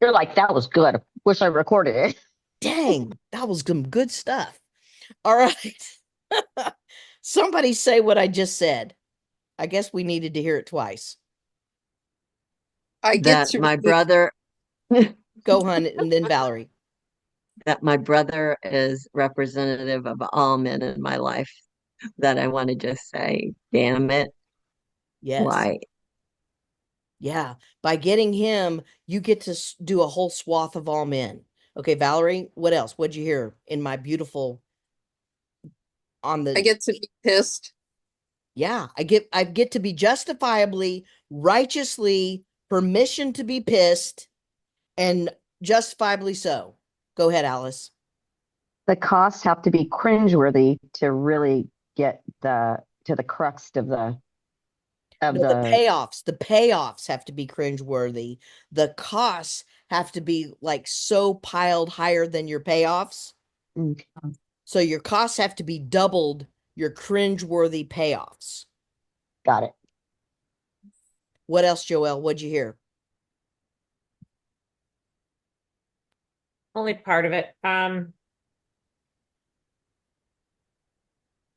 You're like, that was good. Wish I recorded it. Dang, that was some good stuff. All right. Somebody say what I just said. I guess we needed to hear it twice. I get that to my repeat. brother Go, hun, and then Valerie. that my brother is representative of all men in my life. That I want to just say, damn it, Yes. why? Yeah. By getting him, you get to do a whole swath of all men. Okay, Valerie, what else? What'd you hear in my beautiful on I the get to be pissed. yeah, I get to be justifiably, righteously permission to be pissed and justifiably so. Go ahead, Alice. The costs have to be cringeworthy to really get the crux of No, the the payoffs have to be cringeworthy. The costs have to be like so piled higher than your payoffs. mm, So your costs have to be doubled your cringeworthy payoffs. got it. What else, Joelle? What'd you hear? Only part of it.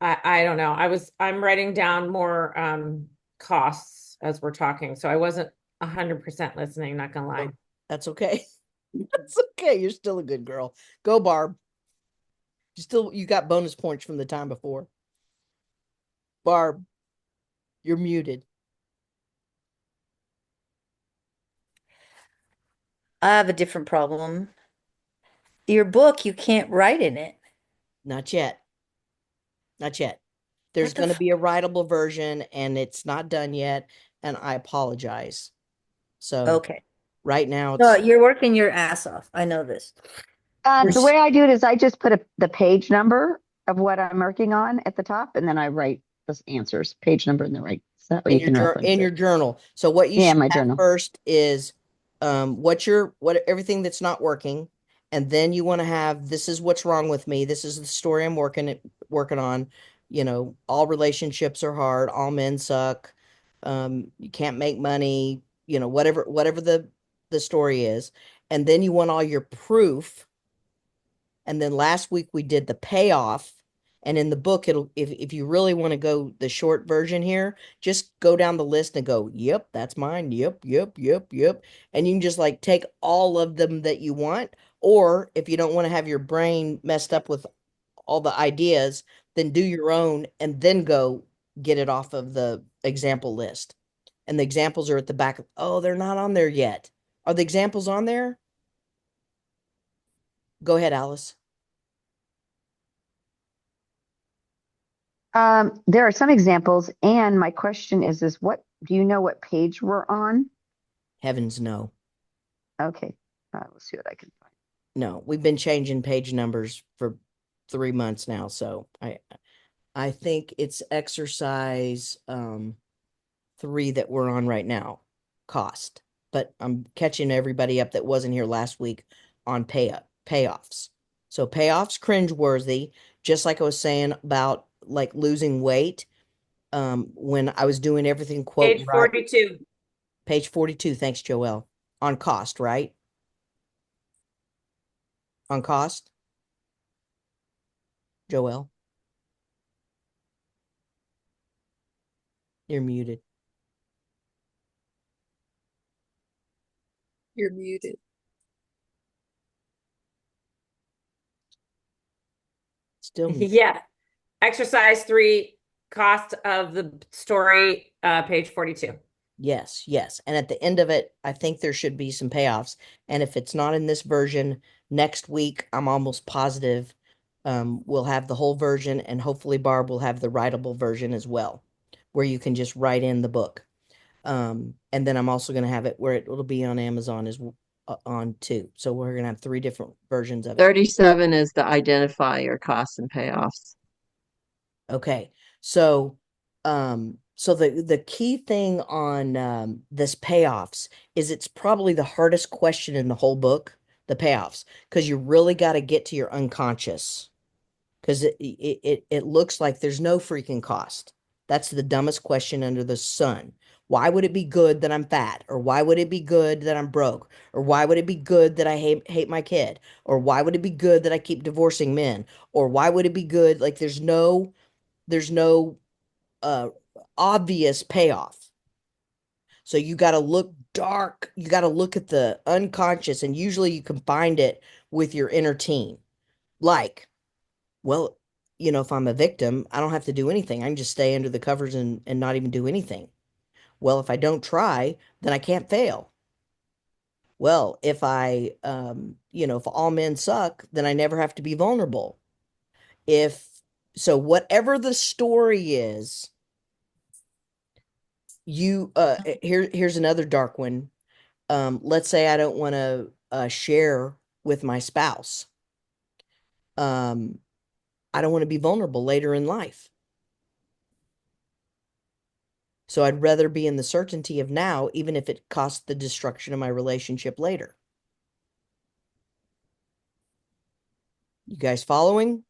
I don't know. I'm writing down more costs as we're talking, so I wasn't 100% listening, not gonna lie. Oh, that's okay. That's okay. You're still a good girl. Go, Barb. You got bonus points from the time before. Barb, you're muted. I have a different problem. Your book, you can't write in it. Not yet. Not yet. There's What the going to f be a writable version and it's not done yet. And I apologize. So Okay. right now No, it's you're working your ass off. I know this. You're The s- way I do it is I just put the page number of what I'm working on at the top, and then I write the answers, page number, and then write so that way you can reference in it. your journal. So what you Yeah, should my have journal. first is what everything that's not working, and then you want to have this is what's wrong with me. This is the story I'm working on. You know, all relationships are hard, all men suck. You can't make money, you know, whatever the story is. And then you want all your proof. And then last week we did the payoff. And in the book, it'll if you really want to go the short version here, just go down the list and go, yep, that's mine. Yep, yep, yep, yep. And you can just like take all of them that you want. Or if you don't want to have your brain messed up with all the ideas, then do your own and then go get it off of the example list. And the examples are at the back. Oh, they're not on there yet. Are the examples on there? Go ahead, Alice. There are some examples, and my question is what do you know what page we're on? Heavens no. Okay, let's see what I can find. No, we've been changing page numbers for 3 months now, so I think it's exercise 3 that we're on right now, cost. But I'm catching everybody up that wasn't here last week on payoffs. So payoffs cringeworthy, just like I was saying about like losing weight. When I was doing everything quote Page right, 42. page 42, thanks, Joelle, on cost, right? On cost, Joelle, you're muted. You're muted. Still muted. Yeah. Exercise 3, cost of the story, page 42. Yes, yes. And at the end of it, I think there should be some payoffs. And if it's not in this version, next week, I'm almost positive we'll have the whole version, and hopefully Barb will have the writable version as well, where you can just write in the book. And then I'm also going to have it where it'll be on Amazon as on too. So we're going to have 3 different versions of it. 37 is the identifier costs and payoffs. Okay. So so the key thing on this payoffs is it's probably the hardest question in the whole book, the payoffs, because you really got to get to your unconscious because it looks like there's no freaking cost. That's the dumbest question under the sun. Why would it be good that I'm fat? Or why would it be good that I'm broke? Or why would it be good that I hate my kid? Or why would it be good that I keep divorcing men? Or why would it be good? Like there's no uh obvious payoff. So you got to look dark. You got to look at the unconscious, and usually you can find it with your inner teen. Like, well, if I'm a victim, I don't have to do anything. I can just stay under the covers and not even do anything. Well, if I don't try, then I can't fail. Well, if all men suck, then I never have to be vulnerable. If so, whatever the story is, here's another dark one. Let's say I don't want to share with my spouse. I don't want to be vulnerable later in life. So I'd rather be in the certainty of now, even if it costs the destruction of my relationship later. You guys following?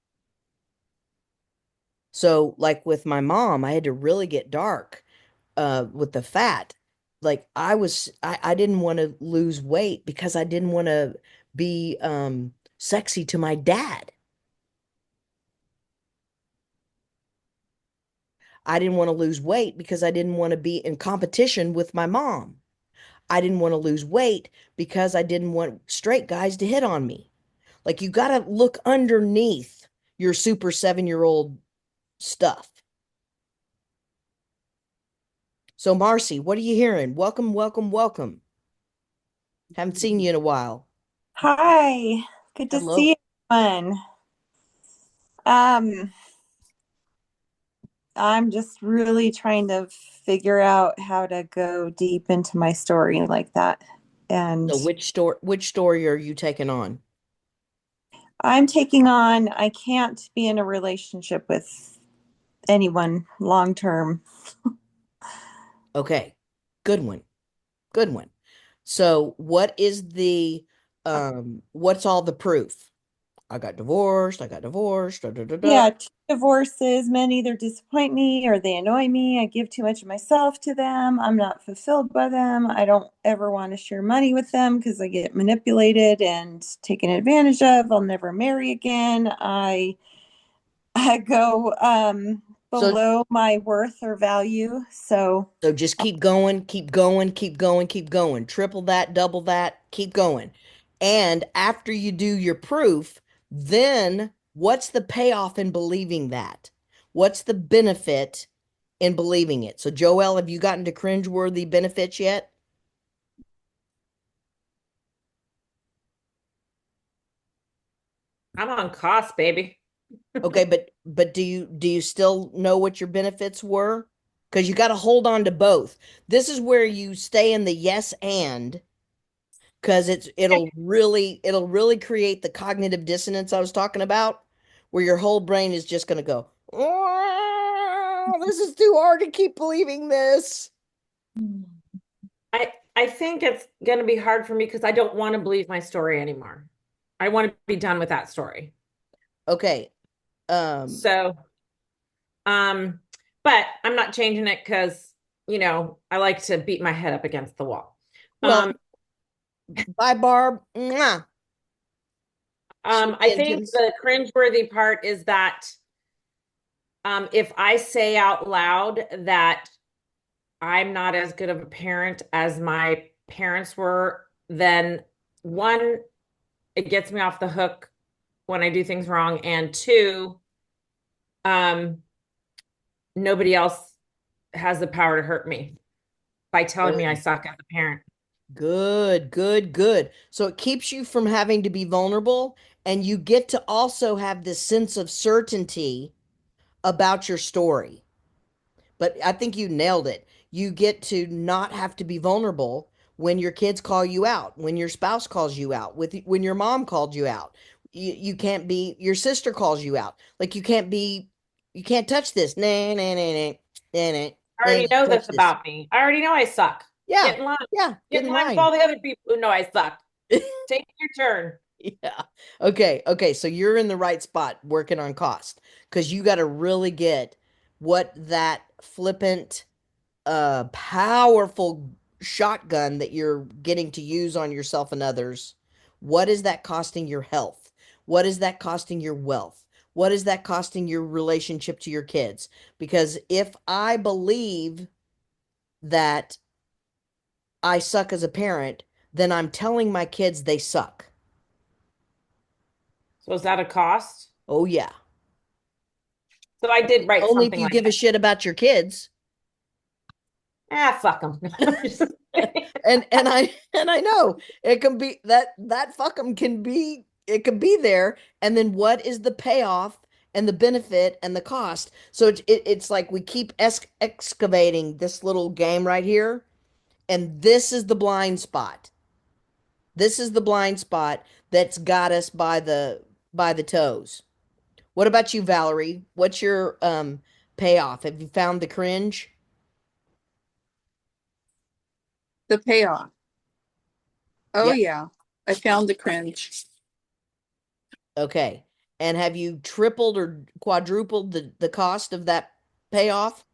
So, like with my mom, I had to really get dark with the fat. Like I didn't want to lose weight because I didn't want to be sexy to my dad. I didn't want to lose weight because I didn't want to be in competition with my mom. I didn't want to lose weight because I didn't want straight guys to hit on me. Like you got to look underneath your super 7-year-old stuff. So Marcy, what are you hearing? Welcome, welcome, welcome. Haven't seen you in a while. Hi, good to Hello. see everyone. Um, I'm just really trying to figure out how to go deep into my story like that. And So which story are you taking on? I'm taking on, I can't be in a relationship with anyone long term. Okay. Good one. Good one. So what's all the proof? I got divorced, da, da, da, da. Yeah, 2 divorces, men either disappoint me or they annoy me. I give too much of myself to them. I'm not fulfilled by them. I don't ever want to share money with them because I get manipulated and taken advantage of. I'll never marry again. I go So below my worth or value. so just keep going, keep going, keep going, keep going. Triple that, double that, keep going. And after you do your proof, then what's the payoff in believing that? What's the benefit in believing it? So Joelle, have you gotten to cringeworthy benefits yet? I'm on cost, baby. Okay, but do you still know what your benefits were? Because you got to hold on to both. This is where you stay in the yes and, because it'll really create the cognitive dissonance I was talking about, where your whole brain is just going to go, oh, this is too hard to keep believing this. I think it's going to be hard for me because I don't want to believe my story anymore. I want to be done with that story. Okay. So, but I'm not changing it because, I like to beat my head up against the wall. Well, bye, Barb. Mwah. Sweet I think intentions. the cringeworthy part is that if I say out loud that I'm not as good of a parent as my parents were, then one, it gets me off the hook when I do things wrong, and two, um, nobody else has the power to hurt me by telling me I Good. suck as a parent. Good, good, good. So it keeps you from having to be vulnerable, and you get to also have this sense of certainty about your story. But I think you nailed it. You get to not have to be vulnerable when your kids call you out, when your spouse calls you out, when your mom called you out. You can't be, your sister calls you out. Like you can't touch this. Nah, nah, nah, nah, nah, nah, I nah, already know touch this this. about me. I already know I suck. Yeah, Get in line. yeah, get Get in in line with line. all the other people who know I suck. Take your turn. Yeah. Okay. Okay. So you're in the right spot working on cost, because you got to really get what that flippant a powerful shotgun that you're getting to use on yourself and others, what is that costing your health? What is that costing your wealth? What is that costing your relationship to your kids? Because if I believe that I suck as a parent, then I'm telling my kids they suck. So is that a cost? Oh, yeah. So I did write Only if something you like give a that. shit about your kids. Fuck them. And I know it can be that fuck 'em can be, it can be there. And then what is the payoff and the benefit and the cost? So it's like we keep excavating this little game right here, and this is the blind spot. This is the blind spot that's got us by the toes. What about you, Valerie? What's your payoff? Have you found the cringe? The payoff. Oh Yeah. yeah. I found the cringe. Okay. And have you tripled or quadrupled the cost of that payoff?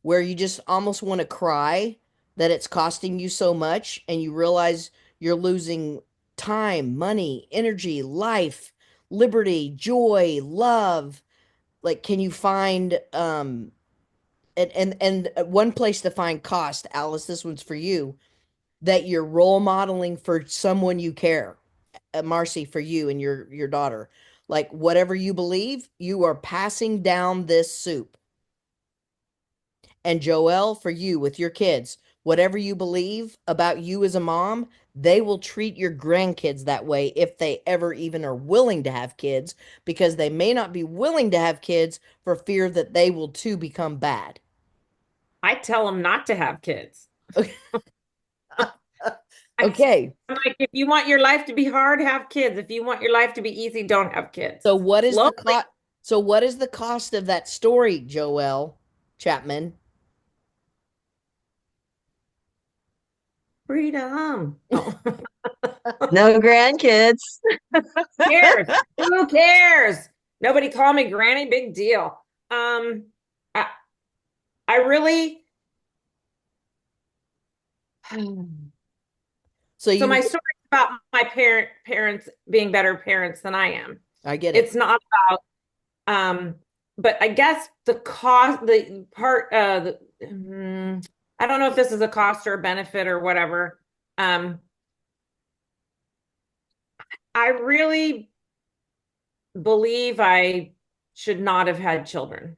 Where you just almost want to cry that it's costing you so much and you realize you're losing time, money, energy, life, liberty, joy, love. Like, can you find and one place to find cost, Alice, this one's for you, that you're role modeling for someone you care. Marcy, for you and your daughter. Like, whatever you believe, you are passing down this soup. And Joelle, for you with your kids, whatever you believe about you as a mom, they will treat your grandkids that way if they ever even are willing to have kids, because they may not be willing to have kids for fear that they will too become bad. I tell them not to have kids. Okay. I'm like, if you want your life to be hard, have kids. If you want your life to be easy, don't have kids. So what is Lonely. the cost? So what is the cost of that story, Joelle Chapman? Freedom. Oh. No grandkids. Who cares? Who cares? Nobody call me granny. Big deal. I, I really. So So you, my story is about my parents being better parents than I am. I get it. It's not about but I guess the cost, the part I don't know if this is a cost or a benefit or whatever. I really believe I should not have had children.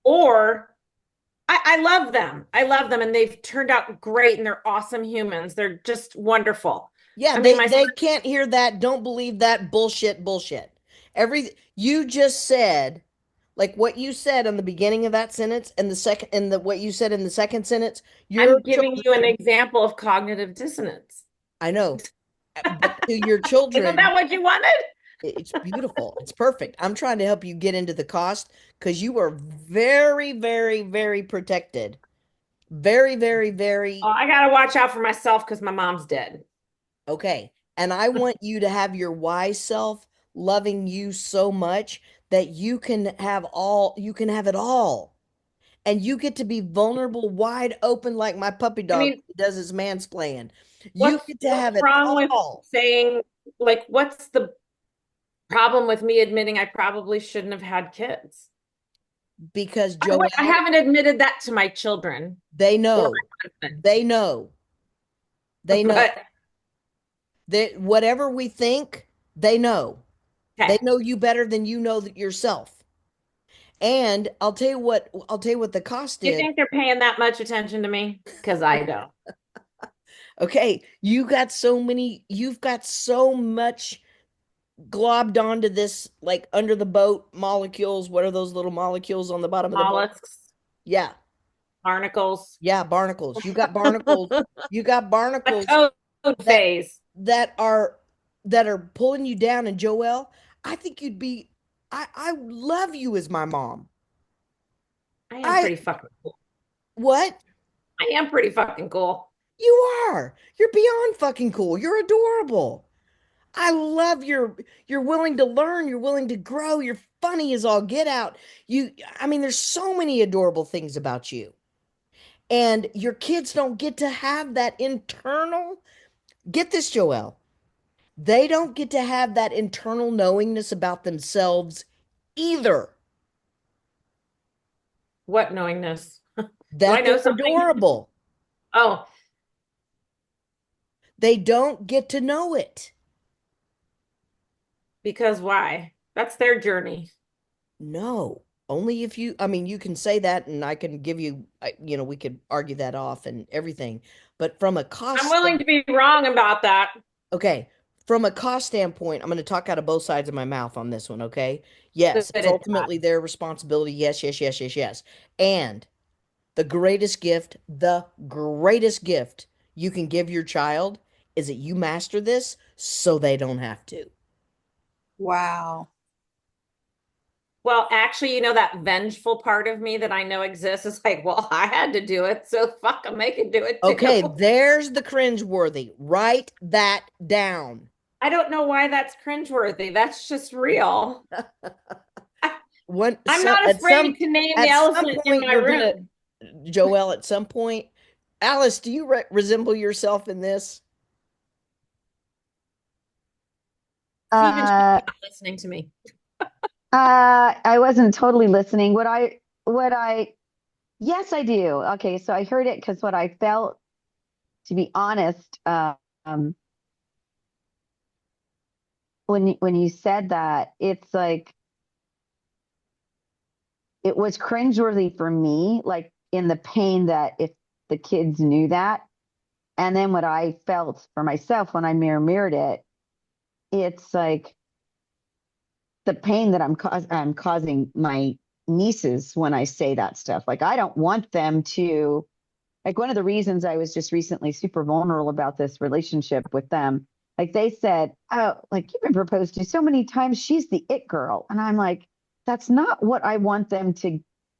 Or I love them. I love them and they've turned out great and they're awesome humans. They're just wonderful. Yeah, I mean, my they can't hear that. Don't believe that bullshit. You just said, like what you said in the beginning of that sentence and the second and the what you said in the second sentence, your I'm giving you an example of cognitive dissonance. I know. But to your Isn't children, that what you wanted? it's beautiful. It's perfect. I'm trying to help you get into the cost because you are very, very, very protected. Very, very, very Oh, I gotta watch out for myself because my mom's dead. okay. And I want you to have your wise self loving you so much that you can have it all. And you get to be vulnerable, wide open, like my puppy I dog mean, does his mansplain. You get to have what's it wrong with all. saying, like, what's the problem with me admitting I probably shouldn't have had kids? Because Joelle, I haven't admitted that to my children they or know. my husband. They know. They know. But That whatever we think, they know. They okay, know you better than you know that yourself. And I'll tell you what the cost you is. think they're paying that much attention to me? Because I don't. Okay, you've got so much globbed onto this, like under the boat molecules. What are those little molecules on the bottom of the boat? Mollusks, Yeah, barnacles, yeah, barnacles. You got barnacles. You got a barnacles toad that phase. that are that are pulling you down. And Joelle, I think you'd be. I love you as my mom. I am I pretty fucking cool. what? I am pretty fucking cool. You are. You're beyond fucking cool. You're adorable. I love you're willing to learn, you're willing to grow, funny as all get out. I mean, there's so many adorable things about you. And your kids don't get to have that internal, get this, Joelle. They don't get to have that internal knowingness about themselves either. What knowingness? Do I That know they're something? adorable. Oh, They don't get to know it. because why? That's their journey. No, only if you, I mean, you can say that and I can give you, we could argue that off and everything. But from a cost, I'm willing to be wrong about that. okay, from a cost standpoint, I'm going to talk out of both sides of my mouth on this one, okay? Yes, Good it's at ultimately their responsibility. Yes, yes, yes, yes, yes. And the greatest gift you can give your child is that you master this so they don't have to. Wow. Well, actually, that vengeful part of me that I know exists is like, well, I had to do it, so fuck them, they can do it too. Okay, there's the cringeworthy. Write that down. I don't know why that's cringeworthy. That's just real. I'm not afraid to name the elephant in my room. Joelle, at some point, Alice, do you resemble yourself in this? Even she's not listening to me. I wasn't totally listening. Yes, I do. Okay, so I heard it because what I felt, to be honest, when you said that, it's like it was cringeworthy for me, like in the pain that if the kids knew that, and then what I felt for myself when I mirrored it, it's like the pain that I'm causing my nieces when I say that stuff. Like I don't want them to, like one of the reasons I was just recently super vulnerable about this relationship with them. Like they said, oh, like you've been proposed to so many times, she's the it girl. And I'm like, that's not what I want them to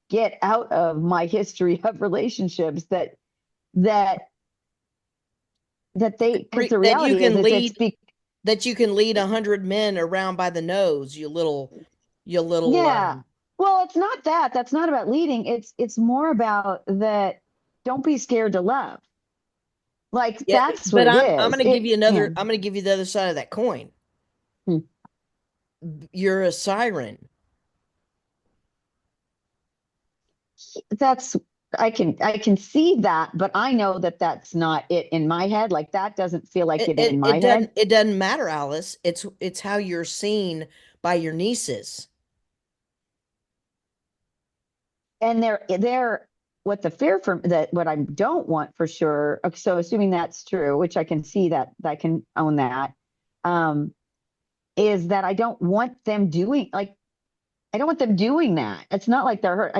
get out of my history of relationships that they, because the That you reality can is lead, that you can lead 100 men around by the nose, you little yeah. Well, it's not that. That's not about leading. It's more about that. Don't be scared to love. Like yeah, that's what but it I'm is. going to give you Yeah. I'm going to give you the other side of that coin. Hmm. You're a siren. That's I can see that, but I know that that's not it in my head. Like that doesn't feel like it in my head. It doesn't matter, Alice. It's how you're seen by your nieces. And they're what the fear from that what I don't want for sure. So assuming that's true, which I can see that I can own that, um, is that I don't want them doing like I don't want them doing that. It's not like they're hurt.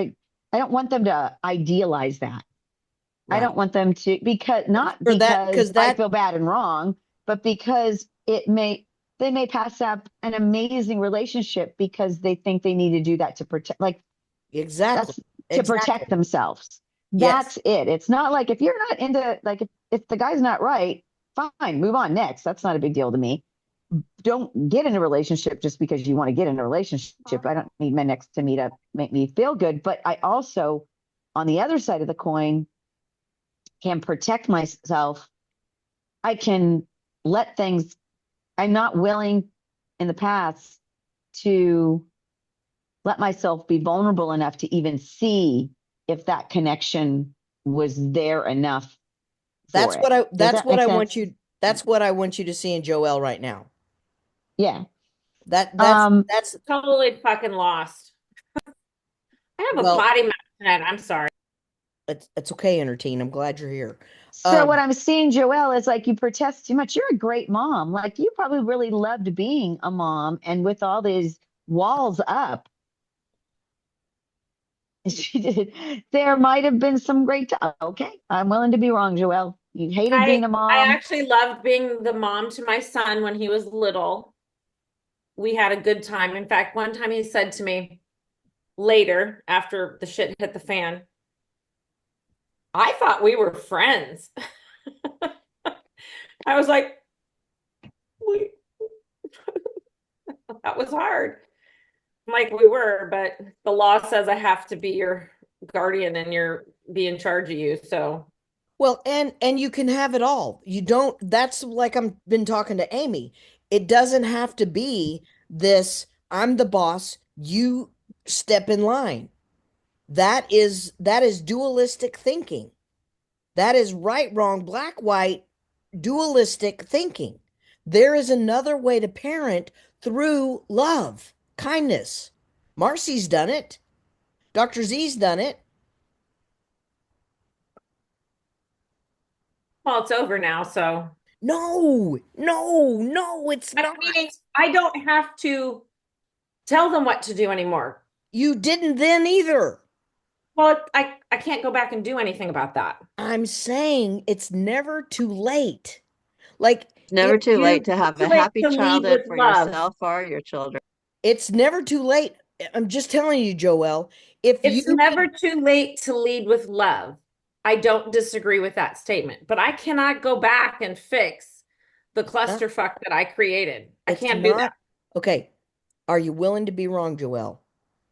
I don't want them to idealize that. I Right. don't want them to because not For that, because I feel bad and wrong, but because they may pass up an amazing relationship because they think they need to do that to protect like exactly. that's to protect themselves. Yes. That's it. It's not like if you're not into like if the guy's not right, fine, move on next. That's not a big deal to me. Don't get in a relationship just because you want to get in a relationship. I don't need men next to me to make me feel good. But I also, on the other side of the coin, can protect myself. I can let things, I'm not willing in the past to let myself be vulnerable enough to even see if that connection was there enough for it. Does that make sense? That's what I want you to see in Joelle right now. Yeah. That's Totally fucking lost. I have a well, potty mouth tonight. I'm sorry. it's okay, Entertain. I'm glad you're here. So what I'm seeing, Joelle, is like you protest too much. You're a great mom. Like you probably really loved being a mom, and with all these walls up, she did. There might have been some great. Okay, I'm willing to be wrong, Joelle. You hated being a I mom. actually loved being the mom to my son when he was little. We had a good time. In fact, one time he said to me later, after the shit hit the fan, I thought we were friends. I was like, we that was hard. like we were, but the law says I have to be your guardian and be in charge of you. So Well, and you can have it all. You don't, that's like I've been talking to Amy. It doesn't have to be this, I'm the boss, you step in line. That is dualistic thinking. That is right, wrong, black, white, dualistic thinking. There is another way to parent through love, kindness. Marcy's done it. Dr. Z's done it. well, it's over now. So No, no, no, it's I not. mean, I don't have to tell them what to do anymore. You didn't then either. Well, I can't go back and do anything about that. I'm saying it's never too late. Like Never if too late to have Too a late happy to lead childhood with for love. yourself or your children. it's never too late. I'm just telling you, Joelle, if you It's never too late to lead with love. I don't disagree with that statement, but I cannot go back and fix the clusterfuck that I created. I it's can't do that. not okay. Are you willing to be wrong, Joelle?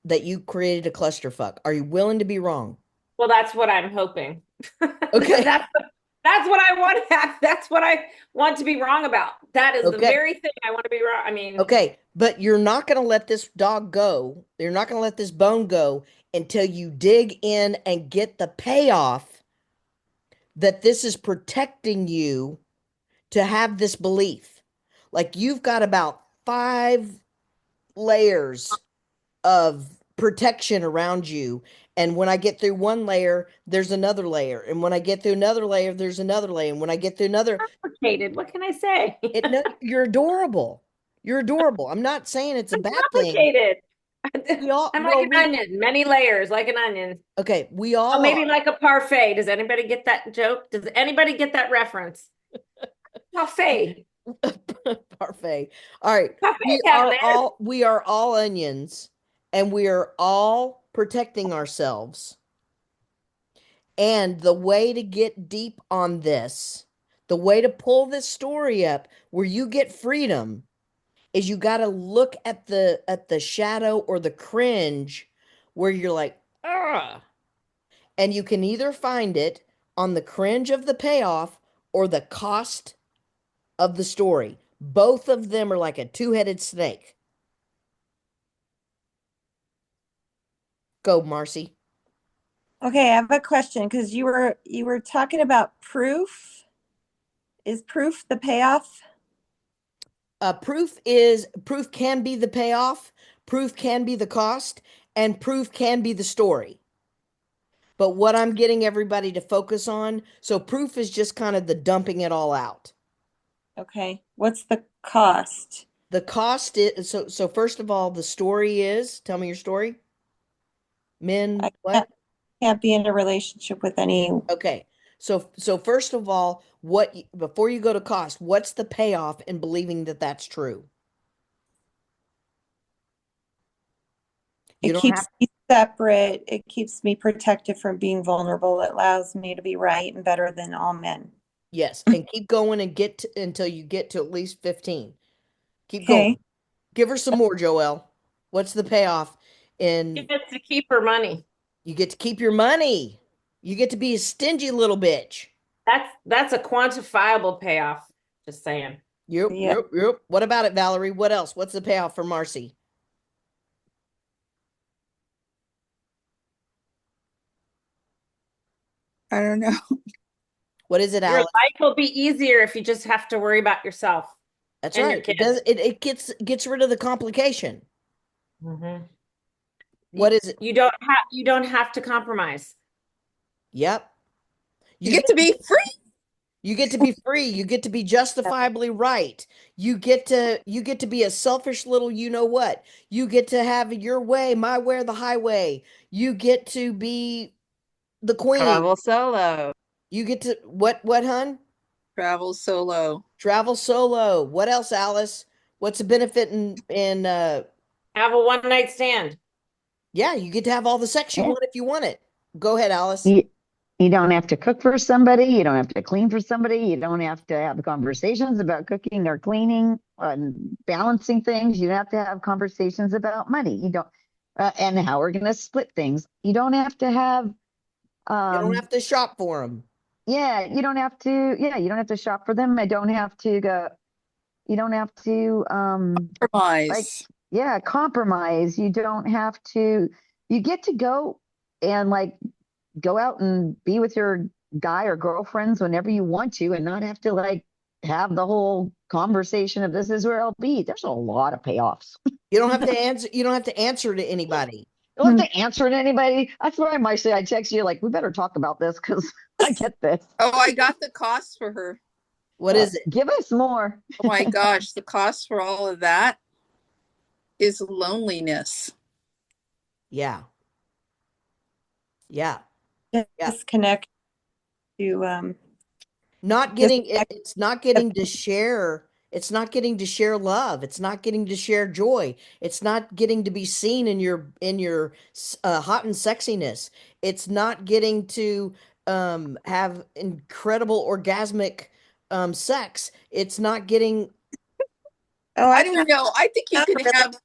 That you created a clusterfuck. Are you willing to be wrong? Well, that's what I'm hoping. Okay. That's what I want. That's what I want to be wrong about. That is the Okay. very thing I want to be wrong. I mean, Okay, but you're not going to let this dog go. You're not going to let this bone go until you dig in and get the payoff that this is protecting you to have this belief. Like you've got about 5 layers of protection around you. And when I get through one layer, there's another layer. And when I get through another layer, there's another layer. And when I get through another, complicated. What can I say? no, you're adorable. You're adorable. I'm not saying it's a bad thing. Complicated. We all, I'm well, like an onion, many layers, like an onion. okay, we Oh, all maybe are. like a parfait. Does anybody get that joke? Does anybody get that reference? Parfait. Parfait. All right. Parfait down there. We are all onions and we are all protecting ourselves. And the way to get deep on this, the way to pull this story up where you get freedom is you got to look at the shadow or the cringe where you're like, ah. And you can either find it on the cringe of the payoff or the cost of the story. Both of them are like a two-headed snake. Go, Marcy. Okay, I have a question because you were talking about proof. Is proof the payoff? Proof can be the payoff, proof can be the cost, and proof can be the story. But what I'm getting everybody to focus on, so proof is just kind of the dumping it all out. Okay, what's the cost? The cost is so first of all, the story is, tell me your story. Men, I what? can't be in a relationship with any. Okay. So first of all, before you go to cost, what's the payoff in believing that that's true? You It don't keeps have, me separate. It keeps me protected from being vulnerable. It allows me to be right and better than all men. yes, and keep going and until you get to at least 15. Keep Okay. going. Give her some more, Joelle. What's the payoff You in get to keep her money. you get to keep your money. You get to be a stingy little bitch. That's a quantifiable payoff. Just saying. Yep, Yeah. yep. What about it, Valerie? What else? What's the payoff for Marcy? I don't know. What is it, Your Alice? life will be easier if you just have to worry about yourself That's and right. your It kids. does it gets rid of the complication. Mhm. What is it? You don't have to compromise. Yep. You get to be free. You get to be free. You get to be justifiably right. You get to be a selfish little you know what. You get to have your way, my way, or the highway. You get to be the queen. Travel solo. You get to what, hun? Travel solo. Travel solo. What else, Alice? What's the benefit in Have a one night stand. yeah, you get to have all the sex you Yeah. want if you want it. Go ahead, Alice. You don't have to cook for somebody. You don't have to clean for somebody. You don't have to have conversations about cooking or cleaning. balancing things. You don't have to have conversations about money. You don't, and how we're going to split things. You don't have to have, You don't um, have to shop for them. yeah, you don't have to, yeah, you don't have to shop for them. I don't have to go, you don't have to, like, Compromise. yeah, compromise. You don't have to, you get to go and like go out and be with your guy or girlfriends whenever you want to and not have to like have the whole conversation of this is where I'll be. There's a lot of payoffs. You don't have to answer. You don't have to answer to anybody. You don't have to answer to anybody. That's why I might say I text you like we better talk about this because I get this. Oh, I got the cost for her. What is it? Give us more. Oh my gosh, the cost for all of that is loneliness. Yeah. Yeah. Yeah. Disconnect to Not getting it, it's not getting to share. It's not getting to share love. It's not getting to share joy. It's not getting to be seen in your hot and sexiness. It's not getting to have incredible orgasmic sex. It's not getting oh, I I don't know. I think you can have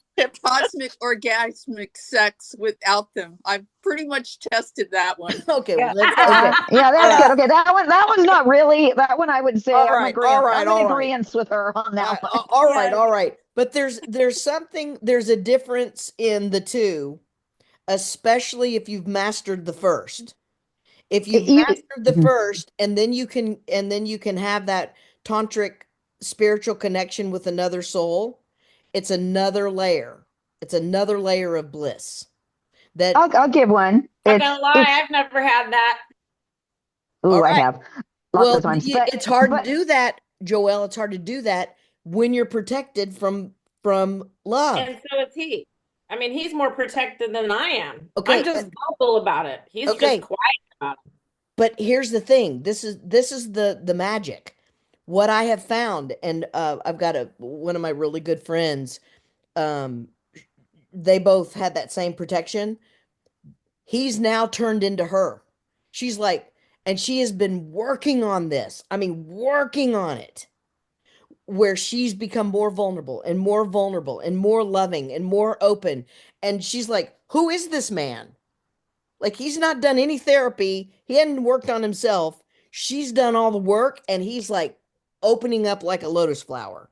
cosmic orgasmic sex without them. I've pretty much tested that one. okay. Yeah. Well, Okay. Yeah, all that's right. good. Okay, that one's not really that one I would say All I'm right, agreeing. all right, I'm in all right. agreement with her on that one. All right, Yeah. all right. But there's a difference in the two, especially if you've mastered the first. If you've You, mastered the first, and then you can have that tantric spiritual connection with another soul, it's another layer. It's another layer of bliss. That I'll give one. Not gonna lie, It's I've never had that. all ooh, I right. have lots Well, of times, it's hard to but do that, Joelle. It's hard to do that when you're protected from love. And so is he. I mean, he's more protected than I am. I'm Okay, just vocal about it. He's just okay. quiet about it. But here's the thing. This is the magic. What I have found, and I've got one of my really good friends. Um, they both had that same protection. He's now turned into her. She's like, and she has been working on this. I mean, working on it, where she's become more vulnerable and more vulnerable and more loving and more open. And she's like, who is this man? Like he's not done any therapy. He hadn't worked on himself. She's done all the work and he's like opening up like a lotus flower.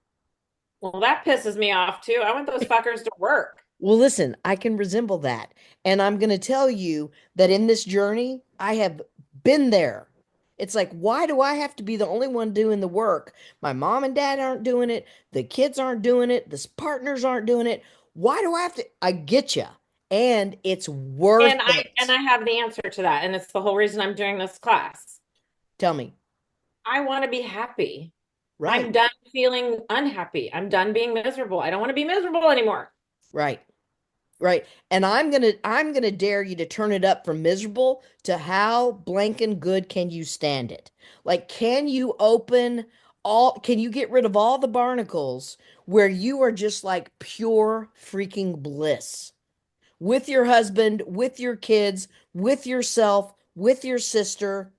Well, that pisses me off too. I want those fuckers to work. Well, listen, I can resemble that. And I'm going to tell you that in this journey, I have been there. It's like, why do I have to be the only one doing the work? My mom and dad aren't doing it. The kids aren't doing it. The partners aren't doing it. Why do I have to? I get you. And it's worth And I it. and I have the answer to that. And it's the whole reason I'm doing this class. Tell me. I want to be happy. Right. I'm done feeling unhappy. I'm done being miserable. I don't want to be miserable anymore. Right. Right. And I'm gonna dare you to turn it up from miserable to how blanking good can you stand it? Like, can you get rid of all the barnacles where you are just like pure freaking bliss with your husband, with your kids, with yourself, with your sister?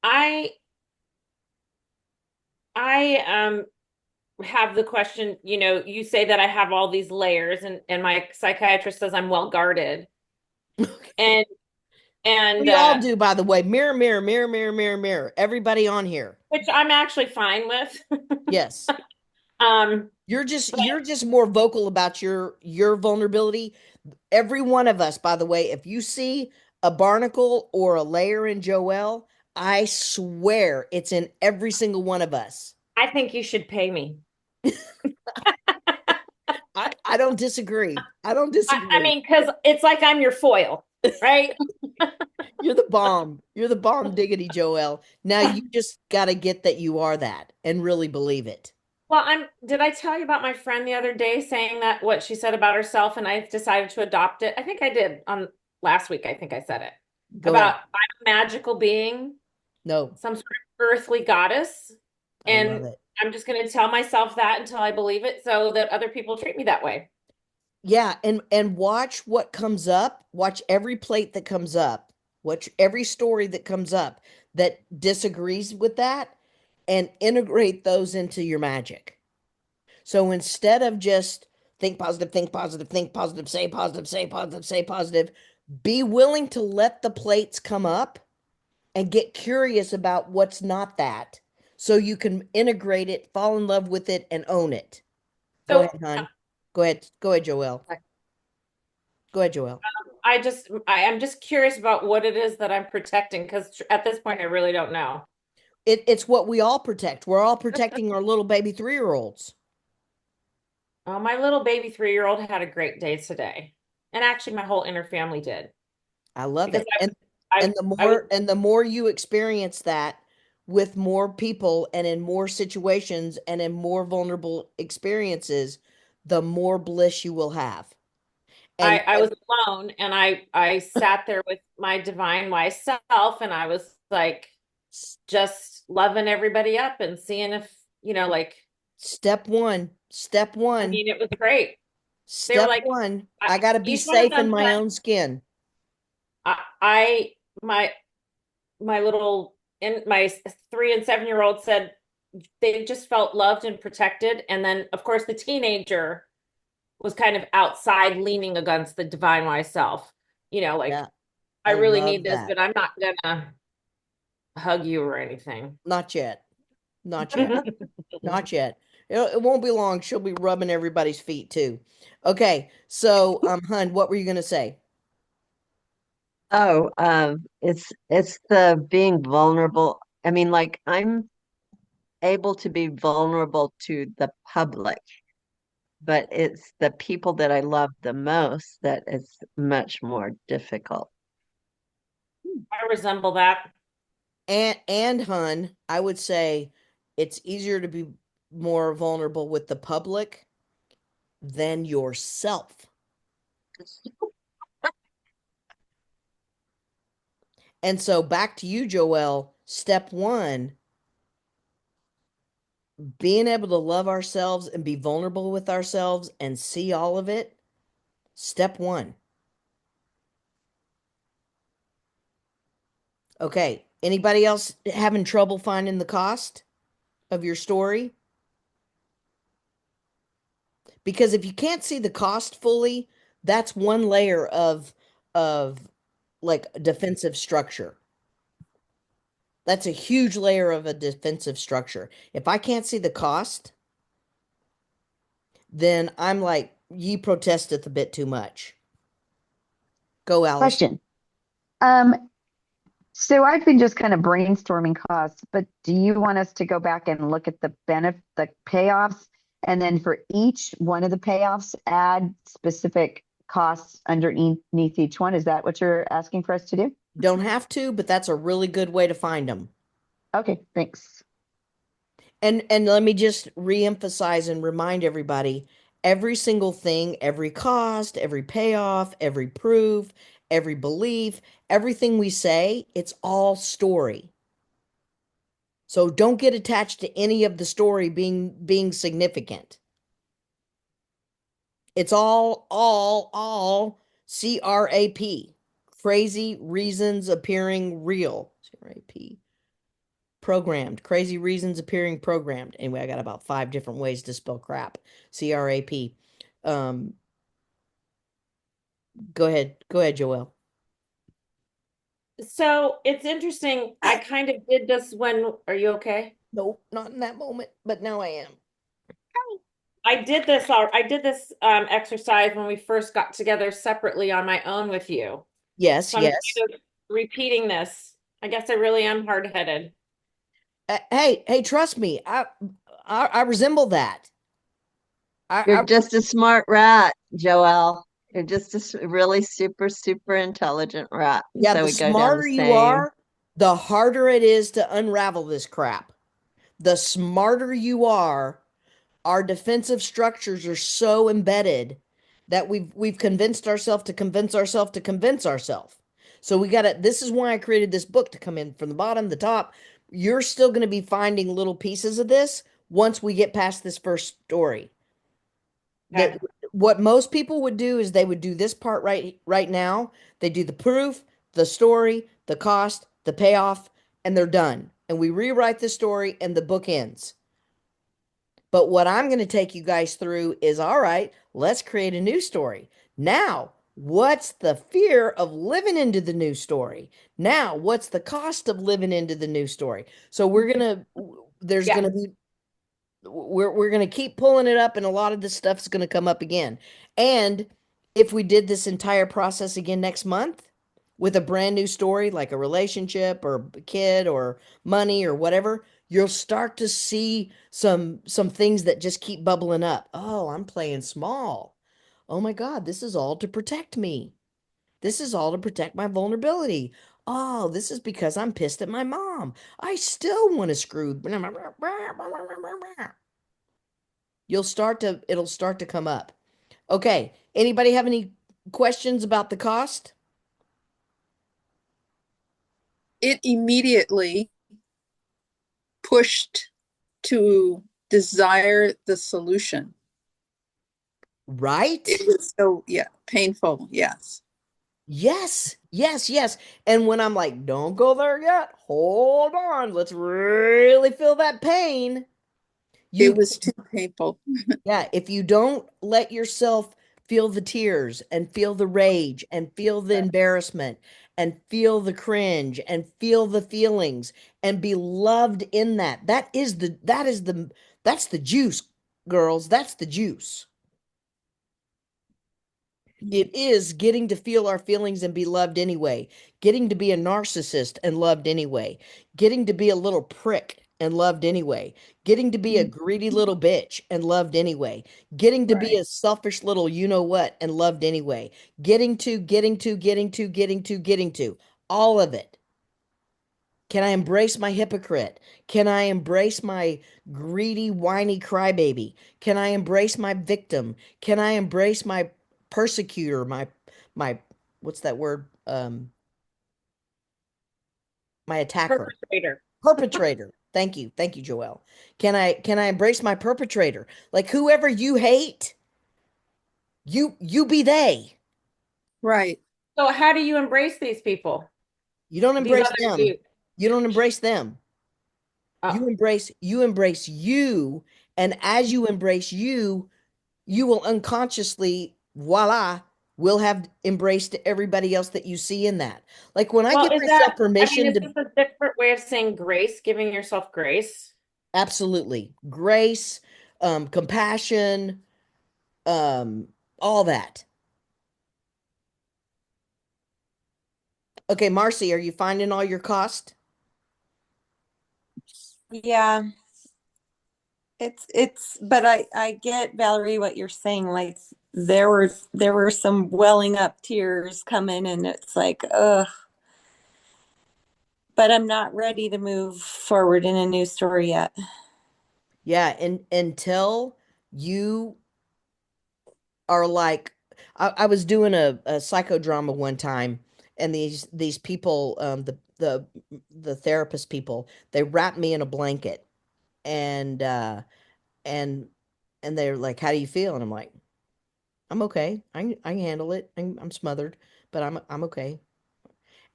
I I have the question, you say that I have all these layers and my psychiatrist says I'm well guarded. And and We all do, by the way. Mirror, mirror, mirror, mirror, mirror, mirror. Everybody on here. which I'm actually fine with. Yes. Um You're just more vocal about your vulnerability. Every one of us, by the way, if you see a barnacle or a layer in Joelle, I swear it's in every single one of us. I think you should pay me. I don't disagree. I don't I disagree. mean, because it's like I'm your foil, right? You're the bomb. You're the bomb diggity, Joelle. Now you just got to get that you are that and really believe it. Well, did I tell you about my friend the other day saying that what she said about herself and I decided to adopt it? I think I did on last week. I think I said it Go about ahead. I'm a magical being, No, some sort of earthly goddess. I love And it. I'm just going to tell myself that until I believe it so that other people treat me that way. Yeah, and watch what comes up. Watch every plate that comes up. Watch every story that comes up that disagrees with that. and integrate those into your magic. So instead of just think positive, think positive, think positive, say positive, say positive, say positive, be willing to let the plates come up and get curious about what's not that so you can integrate it, fall in love with it, and own it. Go So ahead, hon. Go ahead. Go ahead, Joelle. Go ahead, Joelle. I'm just curious about what it is that I'm protecting because at this point I really don't know. It's what we all protect. We're all protecting our little baby 3-year-olds. Oh, my little baby 3-year-old had a great day today. And actually my whole inner family did. I love Because it. I And the I was more you experience that with more people and in more situations and in more vulnerable experiences, the more bliss you will have. And I was alone and I sat there with my divine wise self and I was like just loving everybody up and seeing if, like step I one, mean it was great. They were step like one, I got to be each one of safe in them my said own skin. I my little in my 3 and 7-year-old said they just felt loved and protected. And then of course the teenager was kind of outside leaning against the divine wise self, like Yeah, I I really need love this, that. but I'm not gonna hug you or anything. Not yet. Not yet. Not yet. It won't be long. She'll be rubbing everybody's feet too. Okay. So, hun, what were you going to say? Oh, it's the being vulnerable. I mean, like I'm able to be vulnerable to the public, but it's the people that I love the most that is much more difficult. I resemble that. And hun, I would say it's easier to be more vulnerable with the public than yourself. And so back to you, Joelle. Step one, being able to love ourselves and be vulnerable with ourselves and see all of it. Step one. Okay. Anybody else having trouble finding the cost of your story? Because if you can't see the cost fully, that's one layer of like defensive structure. That's a huge layer of a defensive structure. If I can't see the cost, then I'm like, ye protesteth a bit too much. Go, Alice. Question. Um, so I've been just kind of brainstorming costs, but do you want us to go back and look at the payoffs, and then for each one of the payoffs, add specific costs underneath each one? Is that what you're asking for us to do? Don't have to, but that's a really good way to find them. Okay, thanks. And let me just reemphasize and remind everybody, every single thing, every cost, every payoff, every proof, every belief, everything we say, it's all story. So don't get attached to any of the story being significant. It's all CRAP. Crazy reasons appearing real. CRAP. Programmed. Crazy reasons appearing programmed. Anyway, I got about 5 different ways to spell crap. CRAP. Um, go ahead. Go ahead, Joelle. So it's interesting. I kind of did this are you okay? Nope, not in that moment, but now I am. I did this exercise when we first got together separately on my own with you. Yes, So I'm yes. kind of repeating this. I guess I really am hard-headed. Hey, trust me. I resemble that. You're I just a smart rat, Joelle. You're just really super, super intelligent rat. Yeah, So the we go down the smarter you same. are, the harder it is to unravel this crap. The smarter you are, our defensive structures are so embedded that we've convinced ourselves to convince ourselves to convince ourselves. So we got to this is why I created this book to come in from the bottom, the top. You're still going to be finding little pieces of this once we get past this first story. Okay. That what most people would do is they would do this part right now. They do the proof, the story, the cost, the payoff, and they're done. and we rewrite the story and the book ends. But what I'm going to take you guys through is, all right, let's create a new story. Now, what's the fear of living into the new story? Now, what's the cost of living into the new story? So there's Yeah. going to be, we're going to keep pulling it up, and a lot of this stuff is going to come up again. And if we did this entire process again next month with a brand new story, like a relationship or a kid or money or whatever, you'll start to see some things that just keep bubbling up. Oh, I'm playing small. Oh my God, this is all to protect me. This is all to protect my vulnerability. Oh, this is because I'm pissed at my mom. I still want to screw. It'll start to come up. Okay. Anybody have any questions about the cost? It immediately pushed to desire the solution. Right? It was so, yeah, painful. Yes. Yes, yes, yes. And when I'm like, don't go there yet, hold on, let's really feel that pain. It You, was too painful. yeah, if you don't let yourself feel the tears and feel the rage and feel the embarrassment and feel the cringe and feel the feelings and be loved in that, that's the juice, girls. That's the juice. It is getting to feel our feelings and be loved anyway, getting to be a narcissist and loved anyway, getting to be a little prick and loved anyway, getting to be a greedy little bitch and loved anyway, getting to be Right. a selfish little you know what and loved anyway, getting to all of it. Can I embrace my hypocrite? Can I embrace my greedy, whiny crybaby? Can I embrace my victim? Can I embrace my persecutor, my what's that word? My attacker, Perpetrator. perpetrator. Thank you. Thank you, Joelle. Can I embrace my perpetrator? Like whoever you hate, you be they. Right. So how do you embrace these people? You don't These embrace other them. you. You don't embrace them. Oh, You embrace you, and as you embrace you, you will unconsciously, voila, will have embraced everybody else that you see in that. Like when I well, give is that, myself I mean, permission is to this a different way of saying grace, giving yourself grace? absolutely grace, compassion, um, all that. Okay, Marcy, are you finding all your cost? Yeah, but I get, Valerie, what you're saying. Like there were some welling up tears coming, and it's like, ugh. But I'm not ready to move forward in a new story yet. Yeah, and until you are like I was doing a psychodrama one time, and these people, the therapist people, they wrapped me in a blanket, and and they're like, "How do you feel?" And I'm like, "I'm okay. I can handle it. I'm smothered, but I'm okay."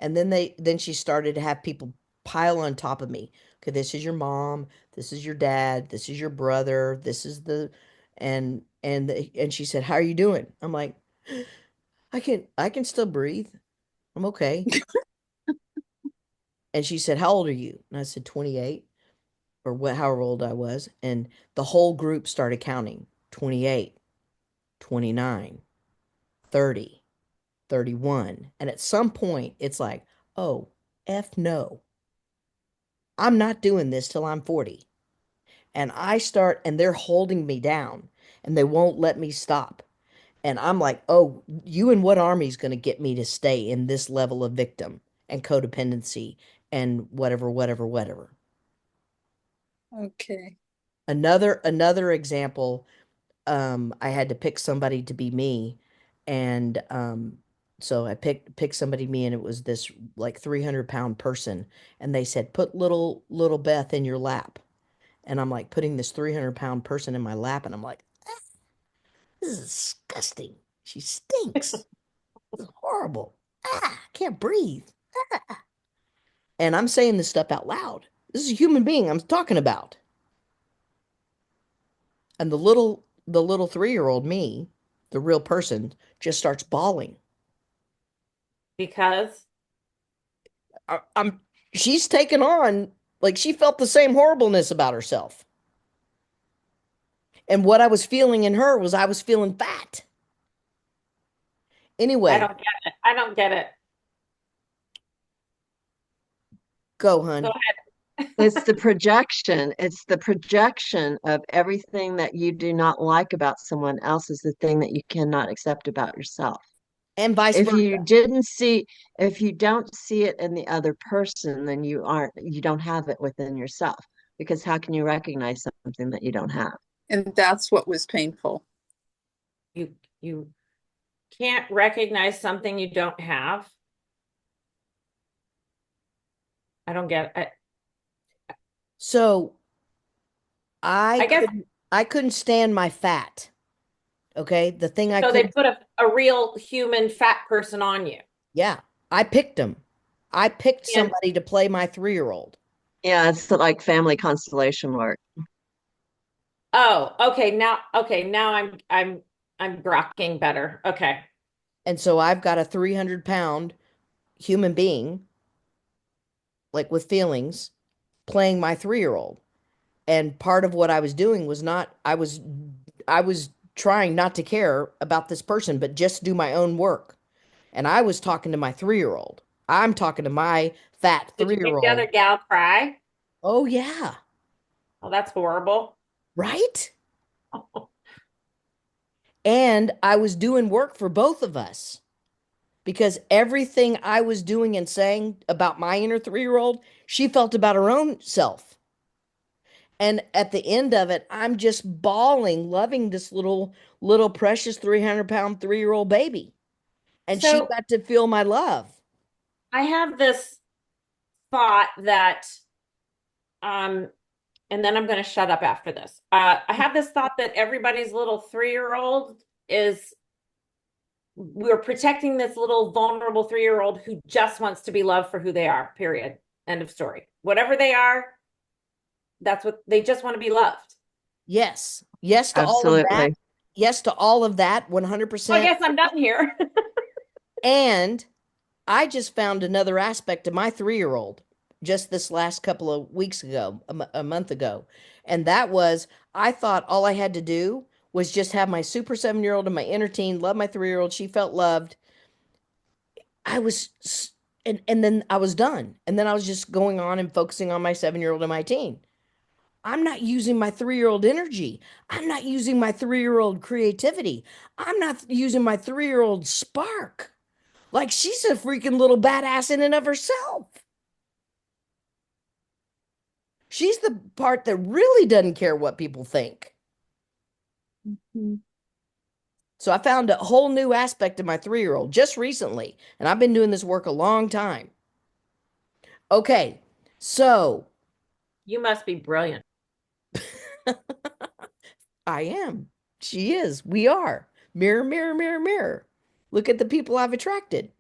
And then she started to have people pile on top of me. Okay, this is your mom, this is your dad, this is your brother, this is the and she said, "How are you doing?" I'm like, I can still breathe. I'm okay." And she said, "How old are you?" And I said, 28 or what however old I was. And the whole group started counting 28, 29, 30, 31. And at some point it's like, "Oh, F no. I'm not doing this till I'm 40." And they're holding me down and they won't let me stop. And I'm like, oh, you and what army's going to get me to stay in this level of victim and codependency and whatever, whatever, whatever. Okay. Another example, I had to pick somebody to be me. And so I picked somebody me, and it was this like 300-pound person. And they said, put little Beth in your lap. And I'm like putting this 300-pound person in my lap, and I'm like, this is disgusting. She stinks. This is horrible. I can't breathe. And I'm saying this stuff out loud. This is a human being I'm talking about. And the little 3-year-old me, the real person, just starts bawling. Because I'm she's taken on like she felt the same horribleness about herself. And what I was feeling in her was I was feeling fat. I Anyway, don't get it. I don't get it. go, Go hun. ahead. It's the projection. It's the projection of everything that you do not like about someone else is the thing that you cannot accept about yourself. And vice If versa. you didn't see, if you don't see it in the other person, then you don't have it within yourself. Because how can you recognize something that you don't have? And that's what was painful. You can't recognize something you don't have. I don't get it. So I I guess couldn't stand my fat. Okay? The thing I so they couldn't put a real human fat person on you. yeah, I picked him. I picked And somebody to play my 3-year-old. Yeah, it's like family constellation work. oh, okay, now I'm grokking better. Okay. And so I've got a 300-pound human being, like with feelings, playing my 3-year-old. And part of what I was doing was not, I was trying not to care about this person, but just do my own work. And I was talking to my 3-year-old. I'm talking to my fat Did you make the 3-year-old. other gal cry? Oh, yeah. Oh, that's horrible. Right? And I was doing work for both of us because everything I was doing and saying about my inner 3-year-old, she felt about her own self. And at the end of it, I'm just bawling, loving this little precious 300-pound 3-year-old baby. And she So got to feel my love. I have this thought that um and then I'm going to shut up after this. I have this thought that everybody's little 3-year-old is we're protecting this little vulnerable 3-year-old who just wants to be loved for who they are, period. End of story. Whatever they are, that's what they just want to be loved. Yes. Yes to all of that. Absolutely. Yes to all of that, Well, I 100%. guess I'm done here. And I just found another aspect of my 3-year-old just this last couple of weeks ago, a month ago. And that was, I thought all I had to do was just have my super 7-year-old and my inner teen love my 3-year-old. She felt loved. I was, and then I was done. And then I was just going on and focusing on my 7-year-old and my teen. I'm not using my 3-year-old energy. I'm not using my 3-year-old creativity. I'm not using my 3-year-old spark. Like she's a freaking little badass in and of herself. She's the part that really doesn't care what people think. So I found a whole new aspect of my 3-year-old just recently, and I've been doing this work a long time. Okay, so You must be brilliant. I am. She is. We are. Mirror, mirror, mirror, mirror. Look at the people I've attracted.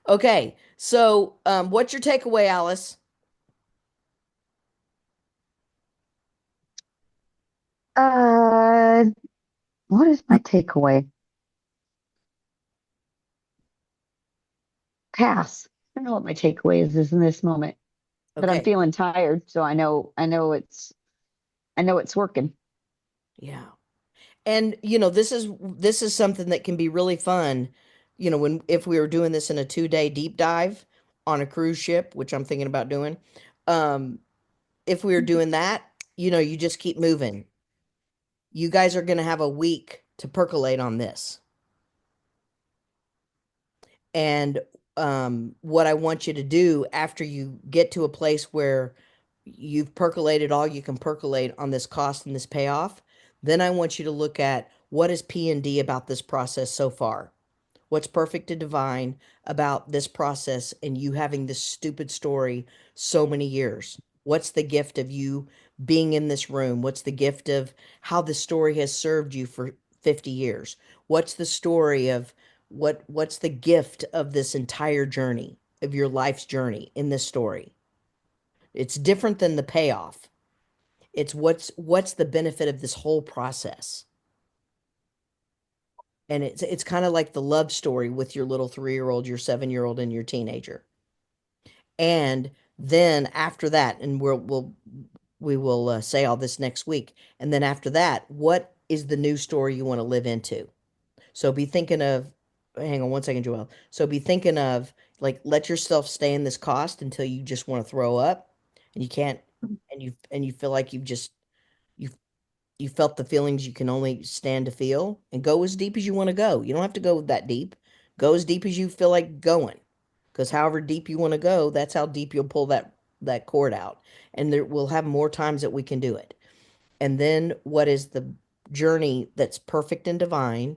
Okay, so what's your takeaway, Alice? Uh, what is my takeaway? Pass. I don't know what my takeaway is in this moment, but I'm Okay, feeling tired, so I know it's working. yeah. And this is something that can be really fun, when if we were doing this in a 2-day deep dive on a cruise ship, which I'm thinking about doing. Um, if we were doing that, you just keep moving. You guys are going to have a week to percolate on this. And what I want you to do after you get to a place where you've percolated all you can percolate on this cost and this payoff, then I want you to look at what is P&D about this process so far. What's perfect and divine about this process and you having this stupid story so many years? What's the gift of you being in this room? What's the gift of how the story has served you for 50 years? What's the story of what's the gift of this entire journey, of your life's journey in this story? It's different than the payoff. It's what's the benefit of this whole process. And it's kind of like the love story with your little 3-year-old, your 7-year-old, and your teenager. And then after that, and we will say all this next week. And then after that, what is the new story you want to live into? So be thinking of, hang on one second, Joelle. So be thinking of like let yourself stay in this cost until you just want to throw up and you can't and you feel like you you felt the feelings you can only stand to feel and go as deep as you want to go. You don't have to go that deep. Go as deep as you feel like going. Because however deep you want to go, that's how deep you'll pull that cord out. And there we'll have more times that we can do it. And then what is the journey that's perfect and divine?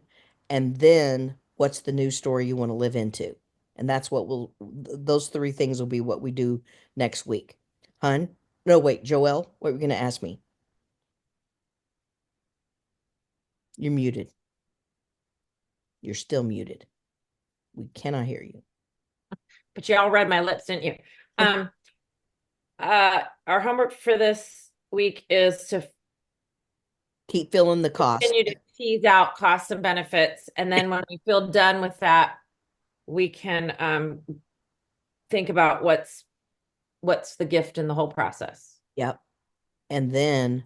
And then what's the new story you want to live into? And that's what those three things will be what we do next week. Hun? No, wait, Joelle, what were you going to ask me? You're muted. You're still muted. We cannot hear you. But y'all read my lips, didn't you? Our homework for this week is to Keep filling the cost. continue to tease out costs and benefits. And then when we feel done with that, we can think about what's the gift in the whole process. Yep. And then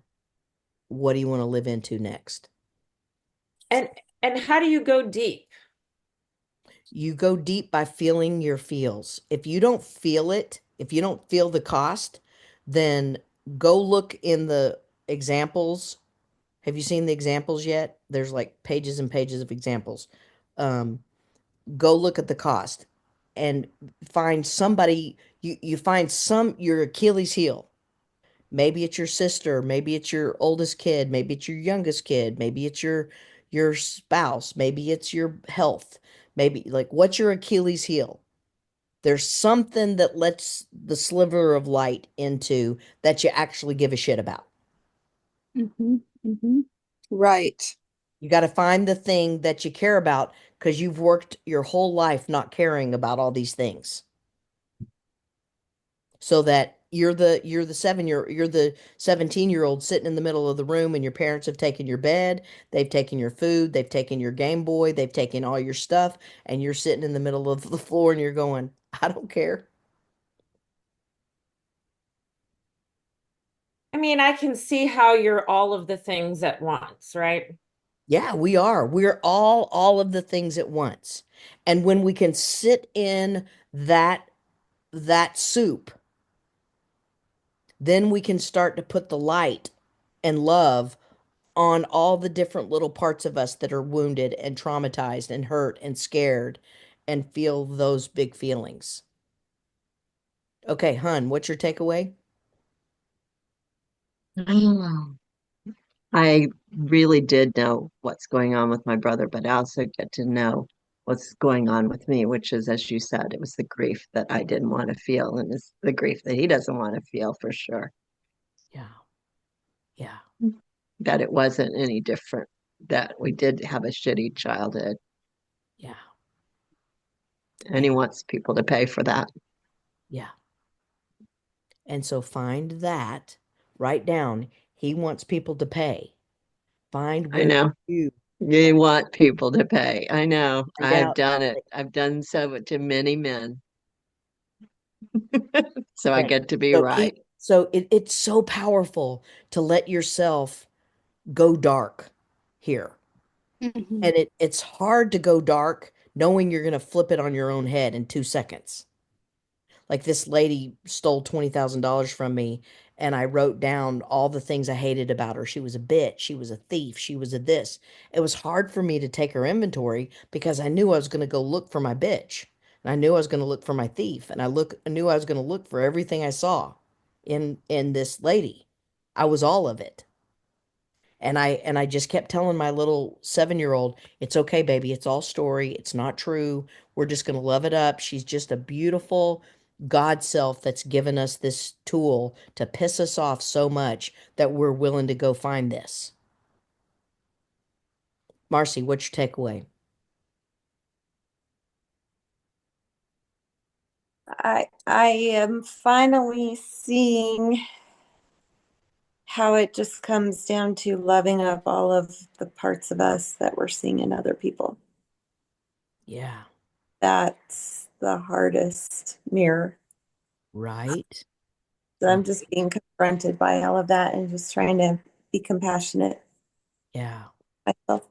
what do you want to live into next? And how do you go deep? You go deep by feeling your feels. If you don't feel it, if you don't feel the cost, then go look in the examples. Have you seen the examples yet? There's like pages and pages of examples. Um, Go look at the cost and find somebody you find your Achilles heel. Maybe it's your sister, maybe it's your oldest kid, maybe it's your youngest kid, maybe it's your spouse, maybe it's your health. Maybe like what's your Achilles heel? There's something that lets the sliver of light into that you actually give a shit about. Right. You got to find the thing that you care about because you've worked your whole life not caring about all these things. So that you're the 17-year-old sitting in the middle of the room and your parents have taken your bed, they've taken your food, they've taken your Game Boy, they've taken all your stuff, and you're sitting in the middle of the floor and you're going, I don't care. I mean, I can see how you're all of the things at once, right? Yeah, we are. We're all of the things at once. And when we can sit in that soup, then we can start to put the light and love on all the different little parts of us that are wounded and traumatized and hurt and scared and feel those big feelings. Okay, hun, what's your takeaway? I really did know what's going on with my brother, but I also get to know what's going on with me, which is, as you said, it was the grief that I didn't want to feel, and it's the grief that he doesn't want to feel for sure. Yeah. Yeah. That it wasn't any different, that we did have a shitty childhood, Yeah. and he wants people to pay for that. Yeah. And so find that, write down, he wants people to pay. Find I where know. you You want people to pay. I know. find I've out. done it. I've done so to many men. So I Okay. get to be So right. it's so powerful to let yourself go dark here. And it's hard to go dark knowing you're going to flip it on your own head in 2 seconds. Like this lady stole $20,000 from me, and I wrote down all the things I hated about her. She was a bitch. She was a thief. She was a this. It was hard for me to take her inventory because I knew I was going to go look for my bitch. And I knew I was going to look for my thief. And I knew I was going to look for everything I saw in this lady. I was all of it. And I just kept telling my little 7-year-old, it's okay, baby. It's all story. It's not true. We're just going to love it up. She's just a beautiful God self that's given us this tool to piss us off so much that we're willing to go find this. Marcy, what's your takeaway? I am finally seeing how it just comes down to loving up all of the parts of us that we're seeing in other people. Yeah. That's the hardest mirror. Right. So I'm just being confronted by all of that and just trying to be compassionate Yeah. myself.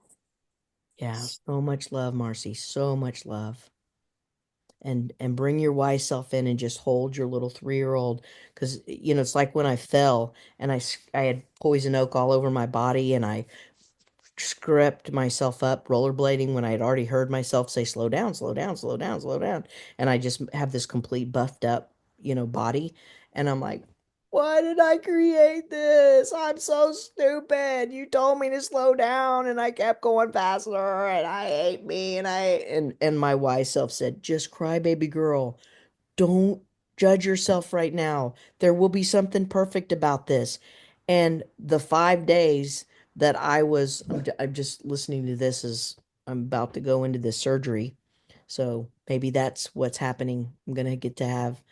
Yeah. So much love, Marcy. So much love. And bring your wise self in and just hold your little 3-year-old, because it's like when I fell and I had poison oak all over my body, and I script myself up rollerblading when I had already heard myself say, slow down, slow down, slow down, slow down. And I just have this complete buffed up, body. And I'm like, why did I create this? I'm so stupid. You told me to slow down and I kept going faster and I hate me. And my wise self said, just cry, baby girl. Don't judge yourself right now. There will be something perfect about this. And the 5 days that I'm just listening to this as I'm about to go into this surgery. So maybe that's what's happening. I'm going to get to have,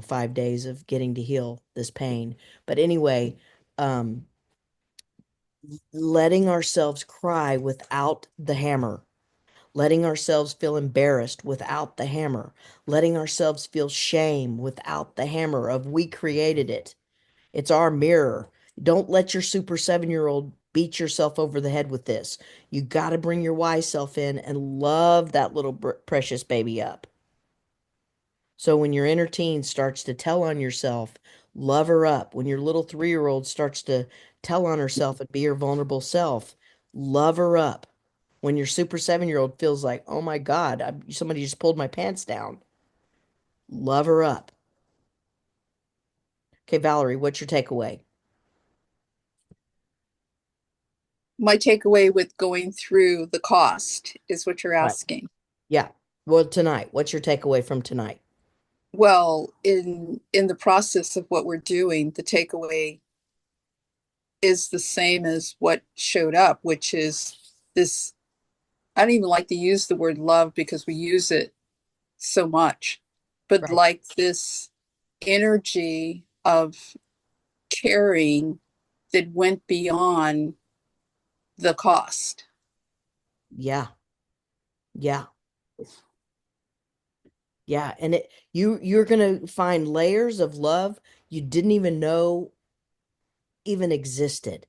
5 days of getting to heal this pain. But anyway, um, letting ourselves cry without the hammer, letting ourselves feel embarrassed without the hammer, letting ourselves feel shame without the hammer of we created it. It's our mirror. Don't let your super 7-year-old beat yourself over the head with this. You got to bring your wise self in and love that little precious baby up. So when your inner teen starts to tell on yourself, love her up. When your little 3-year-old starts to tell on herself and be her vulnerable self, love her up. When your super 7-year-old feels like, oh my God, somebody just pulled my pants down, love her up. Okay, Valerie, what's your takeaway? My takeaway with going through the cost is what you're Right. asking. Yeah. Well, tonight, what's your takeaway from tonight? Well, in the process of what we're doing, the takeaway is the same as what showed up, which is this. I don't even like to use the word love because we use it so much, but Right. like this energy of caring that went beyond the cost. Yeah. Yeah. Yeah. And you're gonna find layers of love you didn't even know even existed.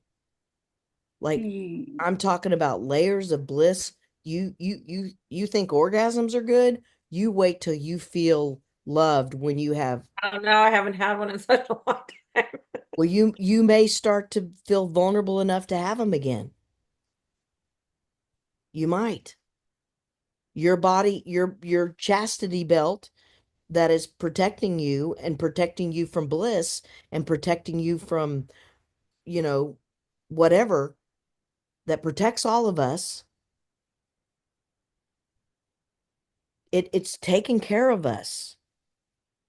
Like Hmm. I'm talking about layers of bliss. You think orgasms are good? You wait till you feel loved when you have. I don't know. I haven't had one in such a long time. Well, you may start to feel vulnerable enough to have them again. You might. Your body, your chastity belt that is protecting you and protecting you from bliss and protecting you from, you know, whatever that protects all of us. It's taking care of us.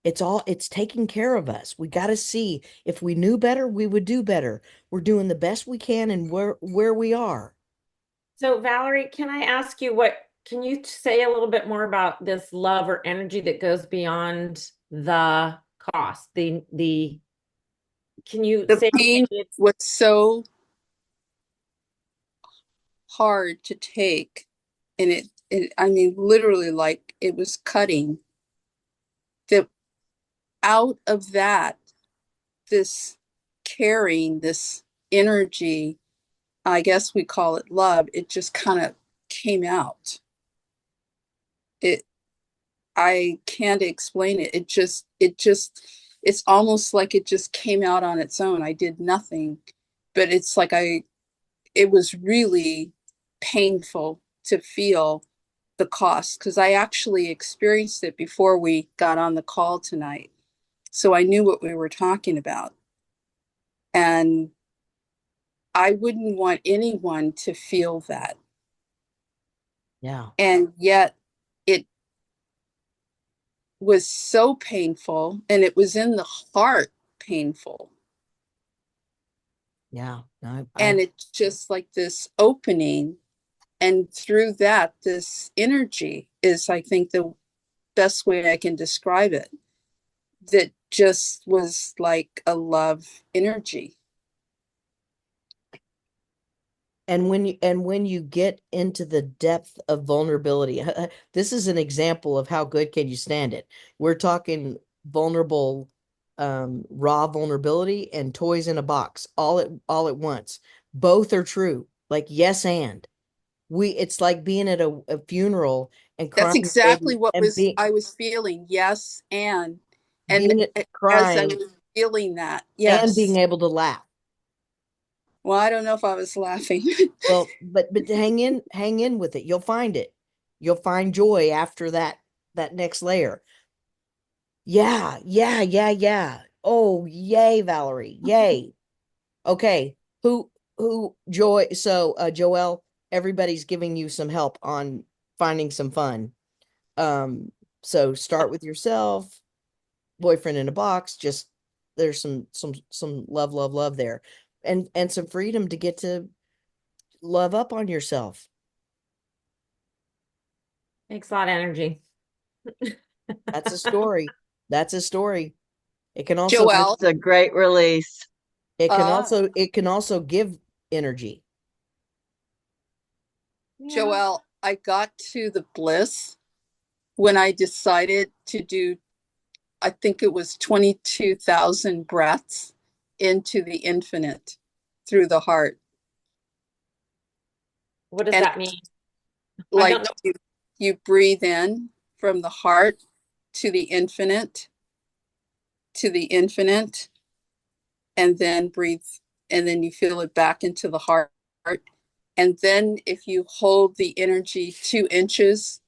It's taking care of us. We got to see if we knew better, we would do better. We're doing the best we can and where we are. So, Valerie, can I ask you can you say a little bit more about this love or energy that goes beyond the cost? Can you The say pain maybe it's was so hard to take, and I mean, literally, like it was cutting. That out of that, this caring, this energy, I guess we call it love, it just kind of came out. It, I can't explain it. It's almost like it just came out on its own. I did nothing, but it's like it was really painful to feel the cost because I actually experienced it before we got on the call tonight. So I knew what we were talking about. And I wouldn't want anyone to feel that. Yeah. And yet it was so painful and it was in the heart painful. Yeah. And it's just like this opening. And through that, this energy is, I think, the best way I can describe it. that just was like a love energy. And when you get into the depth of vulnerability, this is an example of how good can you stand it. We're talking vulnerable, raw vulnerability and toys in a box all at once. Both are true. Like yes, and it's like being at a funeral and That's crying, exactly baby, what and was I was feeling. Yes, and being as I crying was feeling that, and being yes. able to laugh. Well, I don't know if I was laughing. Well, but hang in with it. You'll find it. You'll find joy after that next layer. Yeah, yeah, yeah, yeah. Oh, yay, Valerie. Yay. Okay. Who Joy so Joelle, everybody's giving you some help on finding some fun. Um, so start with yourself, boyfriend in a box, just there's some love there. And some freedom to get to love up on yourself. Makes a lot of energy. That's a story. That's a story. It can also And Joelle, it's a great release. uh, it can also give energy. Yeah. Joelle, I got to the bliss when I decided to do, I think it was 22,000 breaths into the infinite through the heart. What does And that mean? I like don't know. you breathe in from the heart to the infinite, to the infinite, and then breathe, and then you feel it back into the heart. And then if you hold the energy 2 inches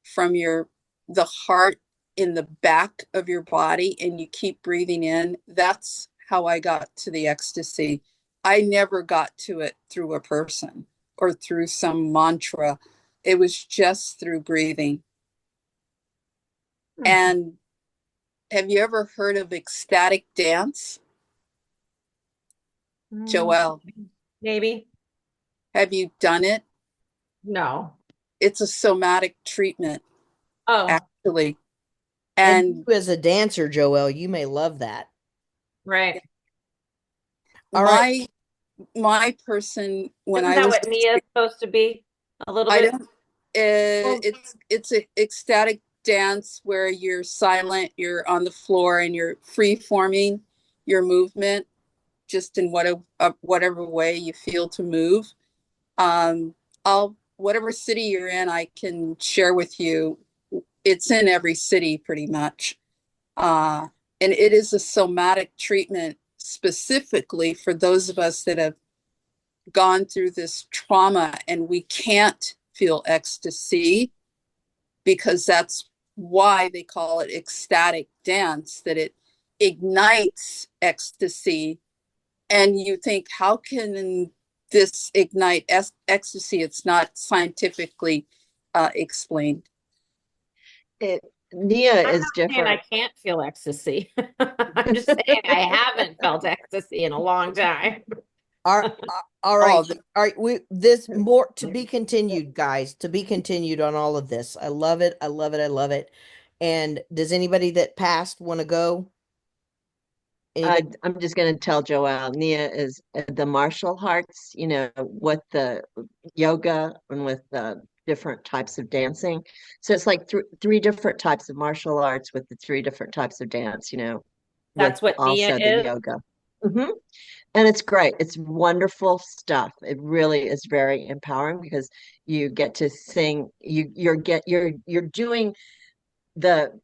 from the heart in the back of your body and you keep breathing in, that's how I got to the ecstasy. I never got to it through a person or through some mantra. It was just through breathing. Hmm. And have you ever heard of ecstatic dance? Mm, Joelle, maybe. have you done it? No. It's a somatic treatment, Oh, actually. And And you as a dancer, Joelle, you may love that. right. All right. my person, when Isn't I that was, what Nia is supposed to be? A little I bit? don't, Well, it's a ecstatic dance where you're silent, you're on the floor, and you're free forming your movement just in whatever way you feel to move. Um, I'll whatever city you're in, I can share with you. It's in every city pretty much, uh, and it is a somatic treatment specifically for those of us that have gone through this trauma and we can't feel ecstasy, because that's why they call it ecstatic dance, that it ignites ecstasy. And you think, how can this ignite ecstasy? It's not scientifically explained. It Nia I'm is not saying I different. can't feel ecstasy. I'm just saying I haven't felt ecstasy in a long time. all right. Oh, All right. This more to be continued, guys, to be continued on all of this. I love it. I love it. I love it. And does anybody that passed want to go? Anybody? I'm just going to tell Joelle, Nia is the martial arts, with the yoga and with the different types of dancing. So it's like three different types of martial arts with the three different types of dance, with That's what Nia also the is. yoga. hmm And it's great. It's wonderful stuff. It really is very empowering because you get to sing. You're doing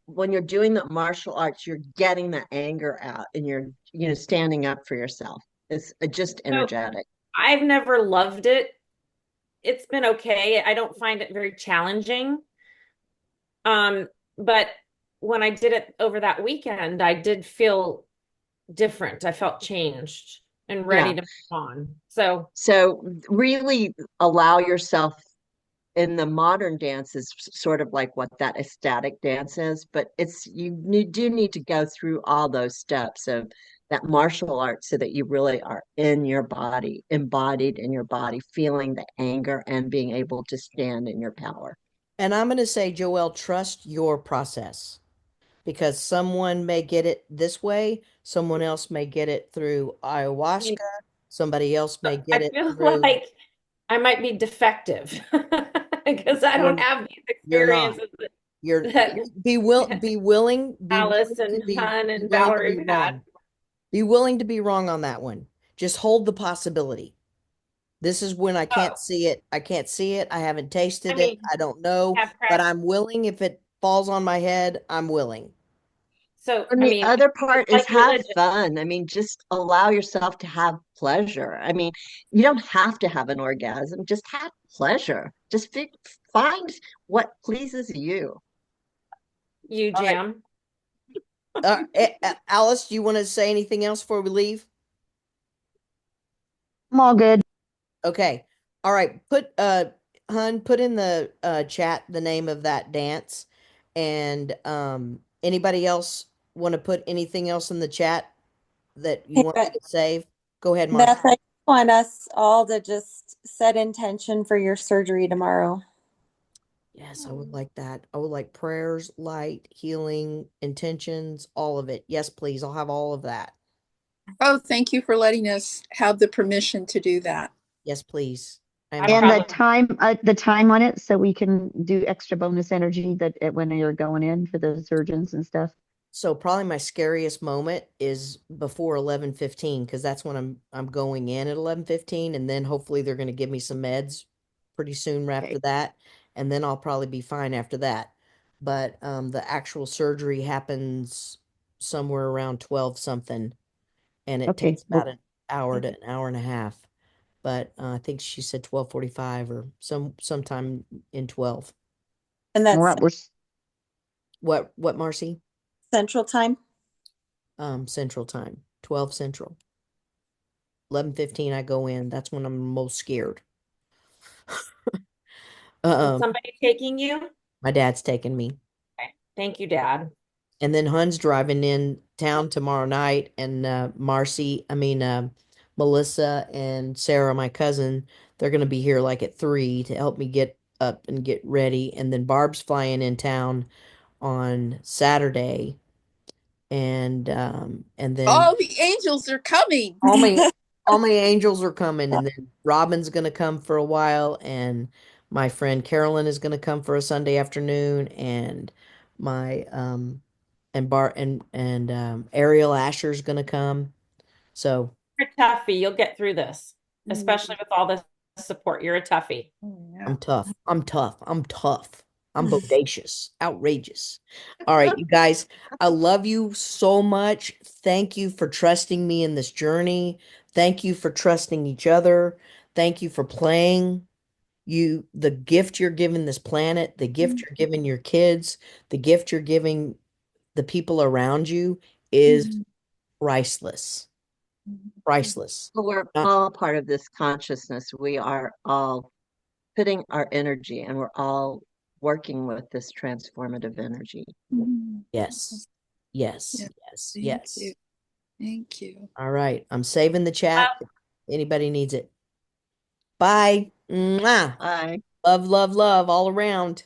when you're doing the martial arts, you're getting the anger out and you're, standing up for yourself. It's just So energetic. I've never loved it. It's been okay. I don't find it very challenging. Um, but when I did it over that weekend, I did feel different. I felt changed and ready Yeah. to move on. So So really allow yourself in the modern dance is sort of like what that ecstatic dance is, but do need to go through all those steps of that martial art so that you really are in your body, embodied in your body, feeling the anger and being able to stand in your power. And I'm going to say, Joelle, trust your process. because someone may get it this way, someone else may get it through I ayahuasca, mean, somebody else may get I it feel through. like I might be defective because I don't You're have these you're not. experiences You're that be Alice willing to and Hun be and willing to Valerie be have had. wrong. Be willing to be wrong on that one. Just hold the possibility. This is when I can't Oh, see it. I can't see it. I haven't I tasted it. mean, I don't know, have but practice. I'm willing. If it falls on my head, I'm willing. So, And I the mean, other it's part is like have religion. fun. I mean, just allow yourself to have pleasure. I mean, you don't have to have an orgasm, just have pleasure. Just find what pleases you. You All right. jam. Alice, do you want to say anything else before we leave? I'm all good. Okay. All right. Hun, put in the chat the name of that dance. And anybody else want to put anything else in the chat that you Hey, want me to save? Go ahead, Marcy. Beth, I want us all to just set intention for your surgery tomorrow. Yes, I would like that. I would like prayers, light, healing, intentions, all of it. Yes, please. I'll have all of that. Oh, thank you for letting us have the permission to do that. Yes, please. I'm I And behind. probably the time on it, so we can do extra bonus energy that when you're going in for the surgeons and stuff. So probably my scariest moment is before 11:15 because that's when I'm going in at 11:15, and then hopefully they're going to give me some meds pretty soon after Okay. that, and then I'll probably be fine after that. But the actual surgery happens somewhere around 12 something, and it Okay. takes about Well, an hour to an hour and a half. But I think she said 12:45 or sometime in 12. And we're that's up. We're What, Marcy? Central Time. Central time, 12 Central. 11:15 I go in. That's when I'm most scared. is Um, somebody taking you? my dad's taking me. Okay. Thank you, Dad. And then Hun's driving in town tomorrow night, and Melissa and Sarah, my cousin, they're gonna be here like at 3 to help me get up and get ready. And then Barb's flying in town on Saturday, and then All the angels are coming. all my all my angels are coming, and then Robin's gonna come for a while, and my friend Carolyn is gonna come for a Sunday afternoon, and my Ariel Asher's gonna come. So You're a toughie. You'll get through this, especially with all this support. You're a toughie. I'm tough. I'm tough. I'm tough. I'm bodacious, outrageous. All right, you guys, I love you so much. Thank you for trusting me in this journey. Thank you for trusting each other. Thank you for playing. The gift you're giving this planet, the gift you're giving your kids, the gift you're giving the people around you is priceless. Priceless. Well, we're Not, all part of this consciousness. We are all putting our energy and we're all working with this transformative energy. yes. Yes. Yeah, Yes. thank you. Yes. Thank you. All right. I'm saving the chat if anybody needs it. Bye. Mwah. Bye. Love, love, love all around.